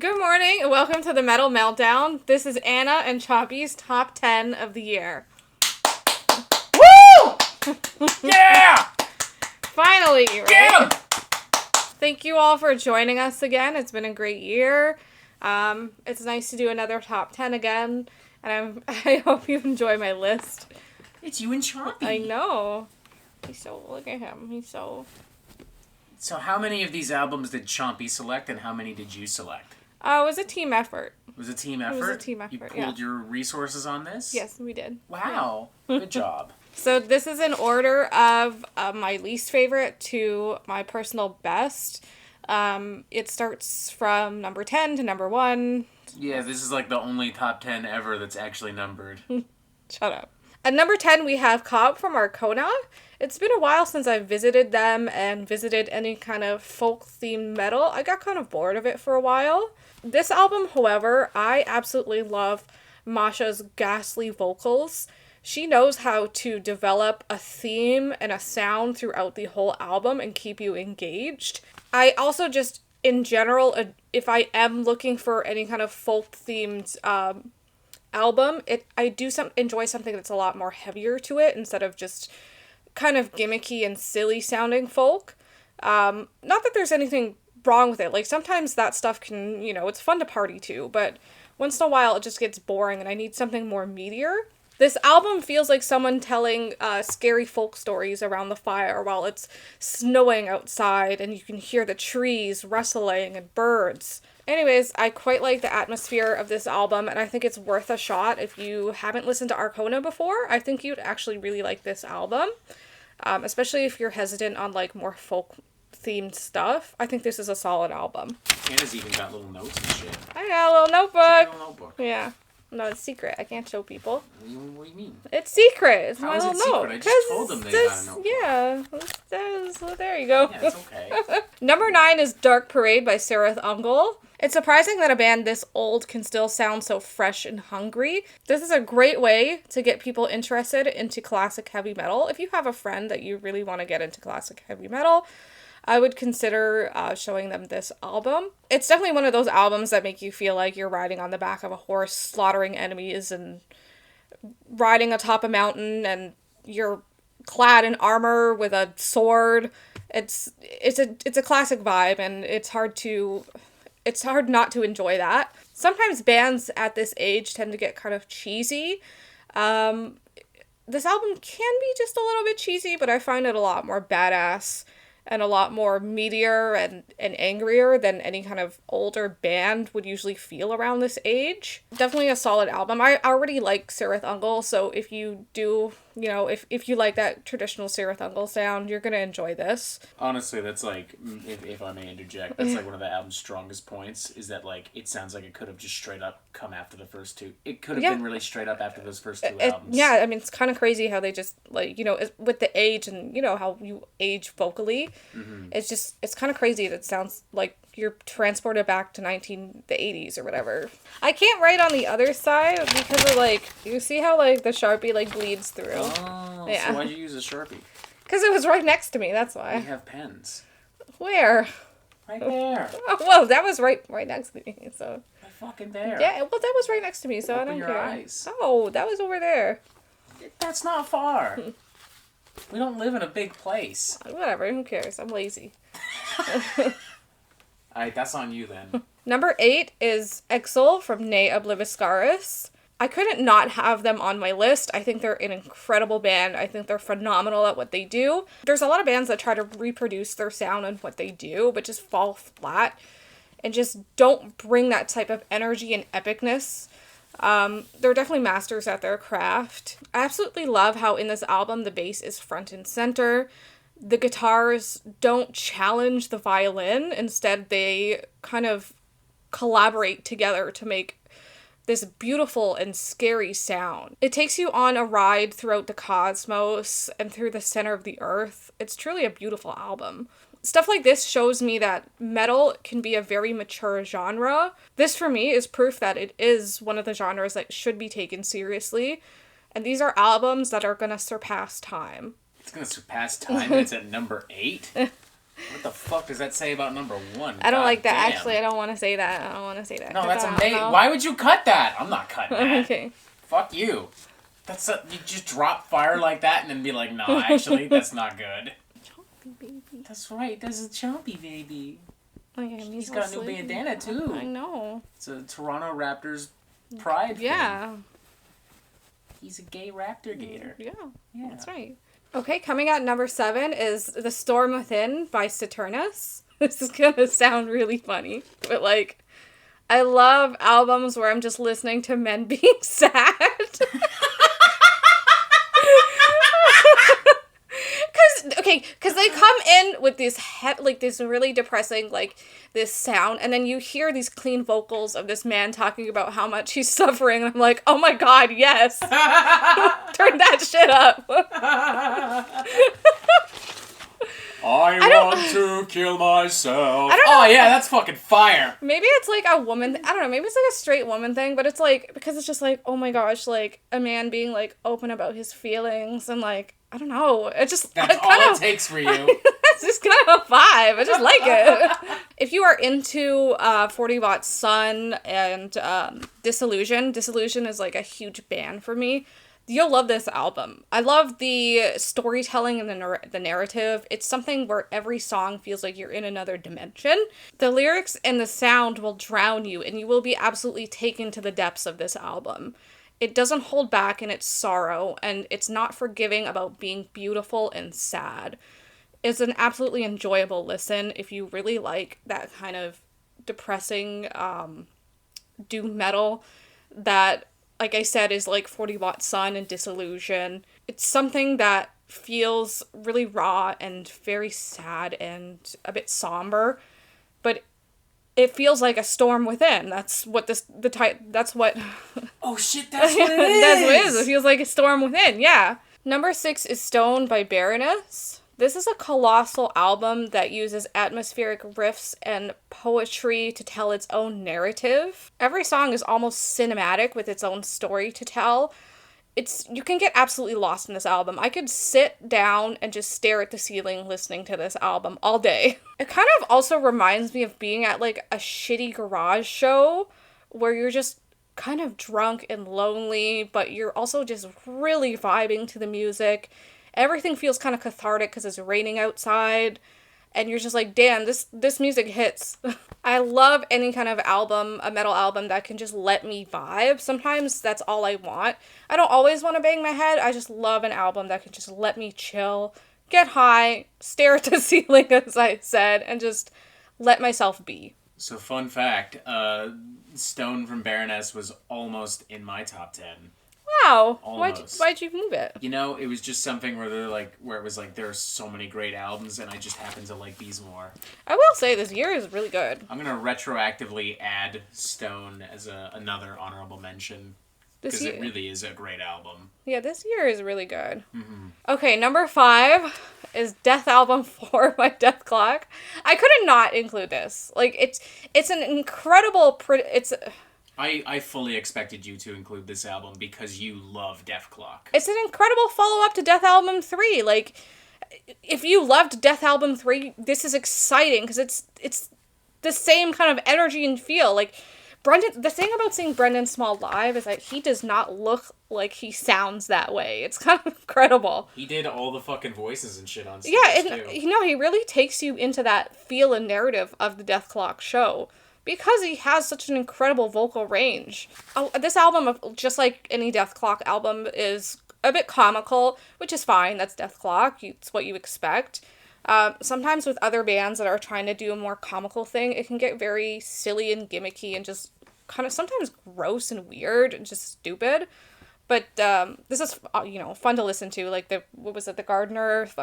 Good morning and welcome to the Metal Meltdown. This is Anna and Chompy's top 10 of the year. Woo! Yeah! Finally, right? Yeah! Thank you all for joining us again. It's been a great year. It's nice to do another top 10 again, and I hope you enjoy my list. It's you and Chompy. I know. Look at him. So how many of these albums did Chompy select, and how many did you select? It was a team effort. It was a team effort? It was a team effort, You pulled your resources on this? Yes, we did. Wow. Good job. So this is in order of my least favorite to my personal best. It starts from number 10 to number 1. Yeah, this is like the only top 10 ever that's actually numbered. Shut up. At number 10, we have Cobb from Arona. It's been a while since I've visited them and visited any kind of folk-themed metal. I got kind of bored of it for a while. This album, however, I absolutely love Masha's ghastly vocals. She knows how to develop a theme and a sound throughout the whole album and keep you engaged. I also just, in general, if I am looking for any kind of folk-themed album, I do enjoy something that's a lot more heavier to it instead of just kind of gimmicky and silly sounding folk. Not that there's anything wrong with it. Like, sometimes that stuff can, it's fun to party to, but once in a while it just gets boring and I need something more meatier. This album feels like someone telling scary folk stories around the fire while it's snowing outside and you can hear the trees rustling and birds. Anyways, I quite like the atmosphere of this album, and I think it's worth a shot. If you haven't listened to Arona before, I think you'd actually really like this album, especially if you're hesitant on, like, more folk-themed stuff. I think this is a solid album. Anna's even got little notes and shit. I got a little notebook. She got a little notebook. Yeah. No, it's secret. I can't show people. What do you mean? It's secret. It's How my is little it note. secret? I just told them they got a notebook. Yeah. Well, there you go. Yeah, it's okay. Number 9 is Blackb Braid by Sarthunle. It's surprising that a band this old can still sound so fresh and hungry. This is a great way to get people interested into classic heavy metal. If you have a friend that you really want to get into classic heavy metal, I would consider showing them this album. It's definitely one of those albums that make you feel like you're riding on the back of a horse, slaughtering enemies, and riding atop a mountain, and you're clad in armor with a sword. It's a classic vibe, and it's hard not to enjoy that. Sometimes bands at this age tend to get kind of cheesy. This album can be just a little bit cheesy, but I find it a lot more badass and a lot more meatier and angrier than any kind of older band would usually feel around this age. Definitely a solid album. I already like Sarthunle, so if you do, if you like that traditional Sarthunle sound, you're gonna enjoy this. Honestly, that's like, if I may interject, that's like one of the album's strongest points, is that, like, it sounds like it could have just straight up come after the first two. It could have been really straight up after those first two albums. Yeah, I mean, it's kind of crazy how they just, like, with the age and, how you age vocally, it's kind of crazy that it sounds like you're transported back to the 80s or whatever. I can't write on the other side because of, like, you see how, like, the Sharpie, like, bleeds through. Oh, yeah. So why'd you use a Sharpie? Because it was right next to me, that's why. We have pens. Where? Right there. Oh, well, that was right next to me, so. Right fucking there. Yeah, well, that was right next to me, so Open I don't your care. Eyes. Oh, that was over there. That's not far. We don't live in a big place. Whatever, who cares? I'm lazy. Alright, that's on you then. Number 8 is Exel from Ne Obliviscaris. I couldn't not have them on my list. I think they're an incredible band. I think they're phenomenal at what they do. There's a lot of bands that try to reproduce their sound and what they do, but just fall flat and just don't bring that type of energy and epicness. They're definitely masters at their craft. I absolutely love how in this album the bass is front and center. The guitars don't challenge the violin. Instead, they kind of collaborate together to make this beautiful and scary sound. It takes you on a ride throughout the cosmos and through the center of the earth. It's truly a beautiful album. Stuff like this shows me that metal can be a very mature genre. This, for me, is proof that it is one of the genres that should be taken seriously. And these are albums that are gonna surpass time. It's gonna surpass time and it's at number 8? What the fuck does that say about number 1? I don't God like that. damn. Actually, I don't want to say that. I don't want to say that. No, that's amazing. Why would you cut that? I'm not cutting that. Okay. Fuck you. You just drop fire like that and then be like, no, actually, that's not good. Chompy baby. That's right. There's a Chompy baby. Okay, He's got a new bandana, too. I know. It's a Toronto Raptors pride Yeah. thing. He's a gay raptor gator. Yeah. Yeah. That's right. Okay, coming at number 7 is The Storm Within by Sarthunle. This is gonna sound really funny, but like, I love albums where I'm just listening to men being sad. Because they come in with this this really depressing, like, this sound, and then you hear these clean vocals of this man talking about how much he's suffering, and I'm like, oh my god, yes! Turn that shit up! I want to kill myself. I don't know. Oh yeah, that's fucking fire. Maybe it's like a woman, I don't know, maybe it's like a straight woman thing, but it's like, because it's just like, oh my gosh, like, a man being like open about his feelings, and like, I don't know, it just... That's all it takes for you. That's just kind of a vibe, I just like it. If you are into 40 Watt Sun and Disillusion is like a huge band for me. You'll love this album. I love the storytelling and the narrative. It's something where every song feels like you're in another dimension. The lyrics and the sound will drown you, and you will be absolutely taken to the depths of this album. It doesn't hold back in its sorrow, and it's not forgiving about being beautiful and sad. It's an absolutely enjoyable listen if you really like that kind of depressing doom metal that, like I said, is like 40 Watt Sun and Disillusion. It's something that feels really raw and very sad and a bit somber, but it feels like a storm within. That's what that's what... Oh shit, that's what it is! That's what it is. It feels like a storm within, yeah. Number 6 is Stone by Baroness. This is a colossal album that uses atmospheric riffs and poetry to tell its own narrative. Every song is almost cinematic with its own story to tell. You can get absolutely lost in this album. I could sit down and just stare at the ceiling listening to this album all day. It kind of also reminds me of being at like a shitty garage show where you're just kind of drunk and lonely, but you're also just really vibing to the music. Everything feels kind of cathartic because it's raining outside, and you're just like, damn, this music hits. I love any kind of album, a metal album, that can just let me vibe. Sometimes that's all I want. I don't always want to bang my head. I just love an album that can just let me chill, get high, stare at the ceiling, as I said, and just let myself be. So fun fact, Stone from Baroness was almost in my top 10. Wow. Almost. Why'd you move it? You know, it was just something where it was like, there are so many great albums, and I just happen to like these more. I will say this year is really good. I'm gonna retroactively add Stone as another honorable mention, because it really is a great album. Yeah, this year is really good. Mm-hmm. Okay, number 5 is Death Album 4 by Dethklok. I couldn't not include this. Like, it's an incredible... I fully expected you to include this album because you love Dethklok. It's an incredible follow-up to Death Album 3. Like, if you loved Death Album 3, this is exciting because it's the same kind of energy and feel. Like, the thing about seeing Brendan Small live is that he does not look like he sounds that way. It's kind of incredible. He did all the fucking voices and shit on stage, too. You know, he really takes you into that feel and narrative of the Dethklok show, because he has such an incredible vocal range. This album, just like any Dethklok album, is a bit comical, which is fine. That's Dethklok. It's what you expect. Sometimes with other bands that are trying to do a more comical thing, it can get very silly and gimmicky and just kind of sometimes gross and weird and just stupid. But this is, fun to listen to. Like, the Gardener of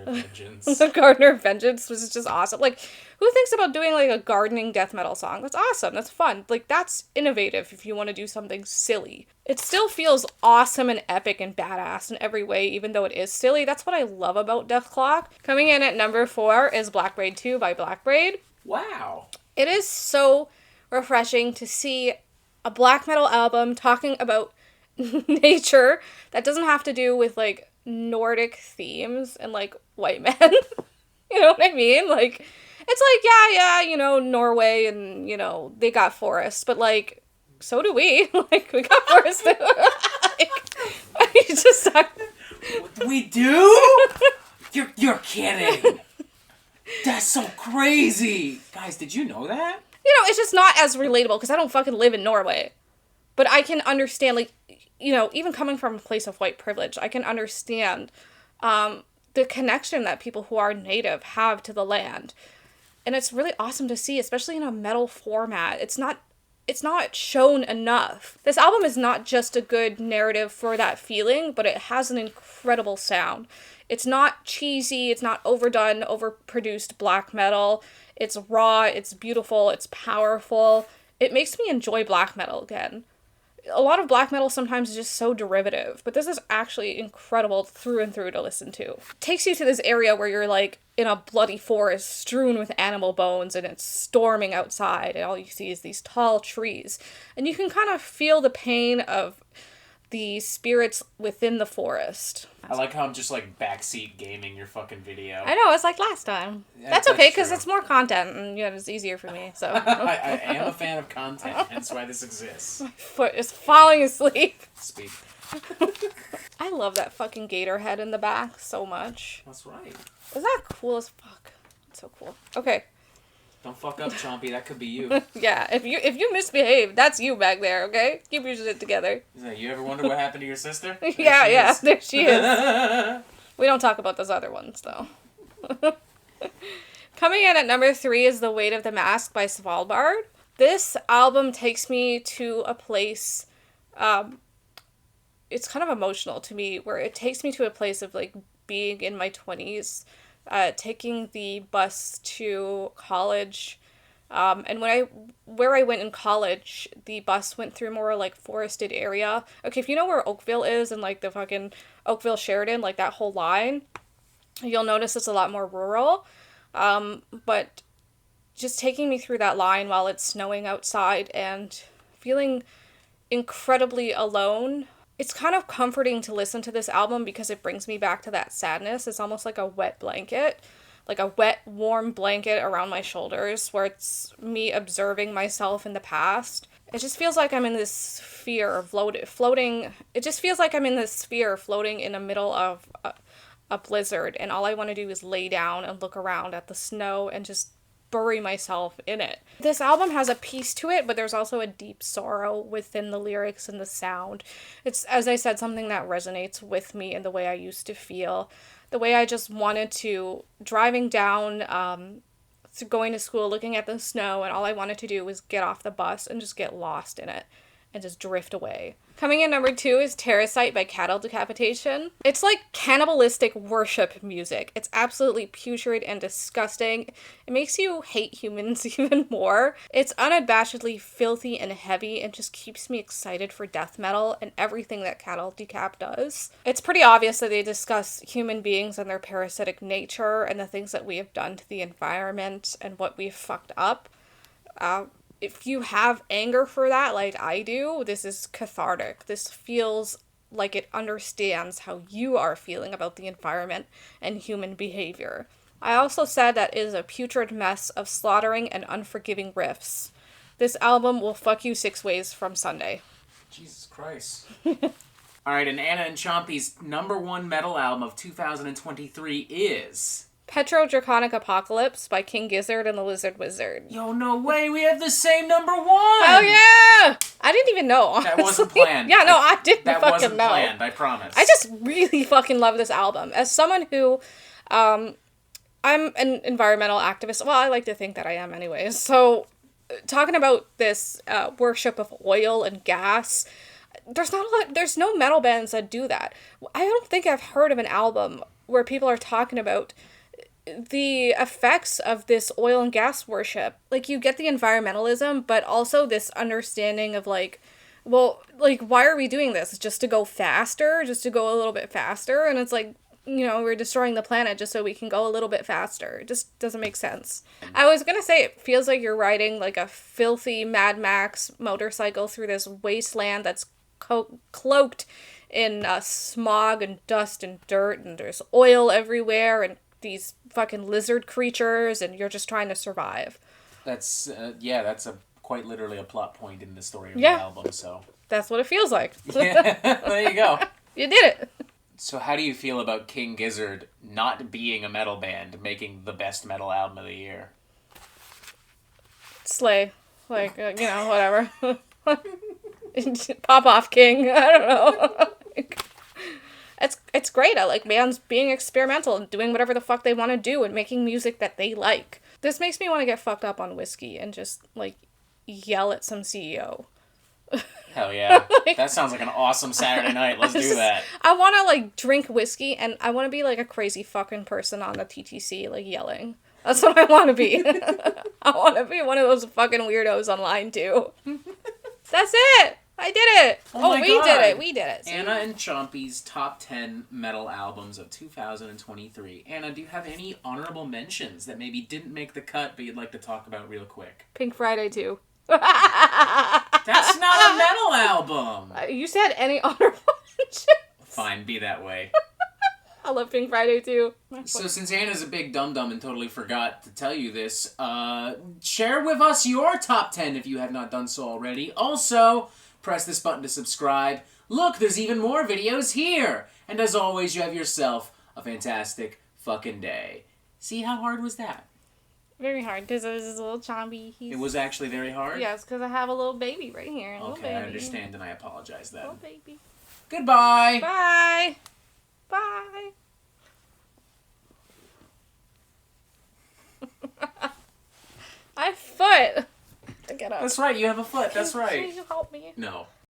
Vengeance. The Gardener of Vengeance was just awesome. Like, who thinks about doing, like, a gardening death metal song? That's awesome. That's fun. Like, that's innovative if you want to do something silly. It still feels awesome and epic and badass in every way, even though it is silly. That's what I love about Dethklok. Coming in at number 4 is Blackbraid 2 by Blackbraid. Wow. It is so refreshing to see a black metal album talking about nature that doesn't have to do with like Nordic themes and like white men. You know what I mean? Like, it's like, yeah, you know, Norway and, you know, they got forests, but, like, so do we. Like, we got forests too. Like, you just We do? You're kidding. That's so crazy. Guys, did you know that? You know, it's just not as relatable because I don't fucking live in Norway. But I can understand, like, you know, even coming from a place of white privilege, I can understand the connection that people who are native have to the land. And it's really awesome to see, especially in a metal format. It's not shown enough. This album is not just a good narrative for that feeling, but it has an incredible sound. It's not cheesy, it's not overdone, overproduced black metal. It's raw, it's beautiful, it's powerful. It makes me enjoy black metal again. A lot of black metal sometimes is just so derivative, but this is actually incredible through and through to listen to. It takes you to this area where you're like in a bloody forest strewn with animal bones and it's storming outside and all you see is these tall trees. And you can kind of feel the pain of the spirits within the forest. I like how I'm just like backseat gaming your fucking video. I know, it's like last time. Yeah, that's okay, because it's more content and you know, it's easier for me. So I am a fan of content, hence why this exists. My foot is falling asleep. Speak. I love that fucking gator head in the back so much. That's right. Isn't that cool as fuck? It's so cool. Okay. Don't fuck up, Chompy. That could be you. Yeah, if you misbehave, that's you back there, okay? Keep your shit together. You ever wonder what happened to your sister? Yeah, there she is. We don't talk about those other ones, though. Coming in at number 3 is The Weight of the Mask by Valbard. This album takes me to a place, it's kind of emotional to me, where it takes me to a place of, like, being in my 20s, taking the bus to college, and where I went in college, the bus went through more like forested area. Okay, if you know where Oakville is and like the fucking Oakville Sheridan, like that whole line, you'll notice it's a lot more rural. But just taking me through that line while it's snowing outside and feeling incredibly alone. It's kind of comforting to listen to this album because it brings me back to that sadness. It's almost like a wet blanket, like a wet, warm blanket around my shoulders where it's me observing myself in the past. It just feels like I'm in this sphere floating. It just feels like I'm in this sphere floating in the middle of a blizzard, and all I want to do is lay down and look around at the snow and just bury myself in it. This album has a piece to it, but there's also a deep sorrow within the lyrics and the sound. It's, as I said, something that resonates with me in the way I used to feel. The way I just wanted to, driving down, going to school, looking at the snow, and all I wanted to do was get off the bus and just get lost in it and just drift away. Coming in number 2 is Terracite by Decapitation. It's like cannibalistic worship music. It's absolutely putrid and disgusting. It makes you hate humans even more. It's unabashedly filthy and heavy and just keeps me excited for death metal and everything that Decap does. It's pretty obvious that they discuss human beings and their parasitic nature and the things that we have done to the environment and what we've fucked up. If you have anger for that, like I do, this is cathartic. This feels like it understands how you are feeling about the environment and human behavior. I also said that it is a putrid mess of slaughtering and unforgiving riffs. This album will fuck you 6 ways from Sunday. Jesus Christ. Alright, and Anna and Chompy's number 1 metal album of 2023 is... Petrdraconic Apocalypse by King Gizzard and the Lizard Wizard. Yo, no way, we have the same number 1! Oh yeah! I didn't even know, honestly. That wasn't planned. Yeah, no, I didn't that fucking wasn't know. Planned, I promise. I just really fucking love this album. As someone who, I'm an environmental activist. Well, I like to think that I am anyways. Talking about this worship of oil and gas, there's no metal bands that do that. I don't think I've heard of an album where people are talking about the effects of this oil and gas worship. Like, you get the environmentalism, but also this understanding of, like, well, like, why are we doing this? Just to go faster? Just to go a little bit faster? And it's like, you know, we're destroying the planet just so we can go a little bit faster. It just doesn't make sense. I was gonna say, it feels like you're riding, like, a filthy Mad Max motorcycle through this wasteland that's cloaked in smog and dust and dirt, and there's oil everywhere, and these fucking lizard creatures, and you're just trying to survive. That's that's quite literally a plot point in the story of the album. So that's what it feels like. Yeah, there you go. You did it. So how do you feel about King Gizzard not being a metal band, making the best metal album of the year? Slay. Like, whatever. Pop off, King. I don't know. It's great. I like bands being experimental and doing whatever the fuck they want to do and making music that they like. This makes me want to get fucked up on whiskey and just, like, yell at some CEO. Hell yeah. That sounds like an awesome Saturday night. Let's do that. I want to, like, drink whiskey, and I want to be, like, a crazy fucking person on the TTC, like, yelling. That's what I want to be. I want to be one of those fucking weirdos online, too. That's it! I did it! We did it. See? Anna and Chompy's top 10 metal albums of 2023. Anna, do you have any honorable mentions that maybe didn't make the cut, but you'd like to talk about real quick? Pink Friday 2. That's not a metal album. You said any honorable mentions. Fine, be that way. I love Pink Friday too. So since Anna's a big dum-dum and totally forgot to tell you this, share with us your top 10 if you have not done so already. Also, press this button to subscribe. Look, there's even more videos here. And as always, you have yourself a fantastic fucking day. See, how hard was that? Very hard, because there's this little Chompy. It was actually very hard? Yes, because I have a little baby right here. Okay, I understand, and I apologize then. Little baby. Goodbye! Bye! Bye! I have a foot to get up. That's right, you have a foot, that's right. Can you help me? No.